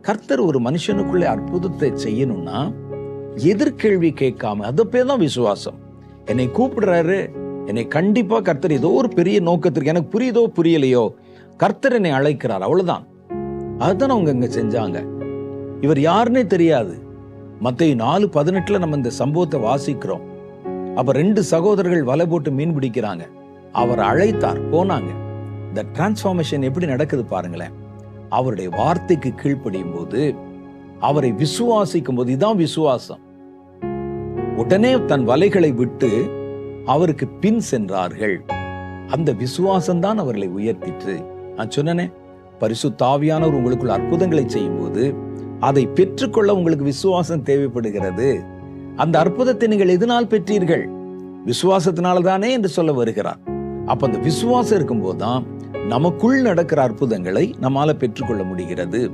கர்த்தர் ஒரு மனுஷனுக்குள்ளே அற்புதத்தை செய்யணும்னா எதிர்கேள்வி கேட்காம, அது பேர் தான் விசுவாசம். என்னை கூப்பிடுறாரு, என்னை கண்டிப்பா கர்த்தர் ஏதோ ஒரு பெரிய நோக்கத்திற்கு, எனக்கு புரியுதோ புரியலையோ, கர்த்தர் என்னை அழைக்கிறார், அவ்வளவுதான். அதுதான் அவங்க இங்க செஞ்சாங்க. இவர் யாருன்னே தெரியாது. மத்தேயு 4:18 நம்ம இந்த சம்பவத்தை வாசிக்கிறோம். அப்ப 2 சகோதரர்கள் வலை போட்டு மீன் பிடிக்கிறாங்க. அவர் அழைத்தார், போனாங்க. இந்த டிரான்ஸ்பார்மேஷன் எப்படி நடக்குது பாருங்களேன். அவருடைய வார்த்தைக்கு கீழ்ப்படியும் போது, அவரை விசுவாசிக்கும் போது, இதான் விசுவாசம். உடனே தன் வலைகளை விட்டு அவருக்கு பின் சென்றார்கள். அந்த விசுவாசம் தான் அவர்களை உயர்த்திற்று. நான் சொன்னேனே, பரிசுத்த ஆவியானவர் உங்களுக்குள்ள அற்புதங்களை செய்யும் போது அதை பெற்றுக்கொள்ள உங்களுக்கு விசுவாசம் தேவைப்படுகிறது. அந்த அற்புதத்தை நீங்கள் எதனால் பெற்றீர்கள்? விசுவாசத்தினால்தானே என்று சொல்ல வருகிறார். அப்ப அந்த விசுவாசம் இருக்கும் போதுதான் நமக்குள் நடக்கிற அற்புதங்களை நம்மால பெற்றுக்கொள்ள முடிகிறது.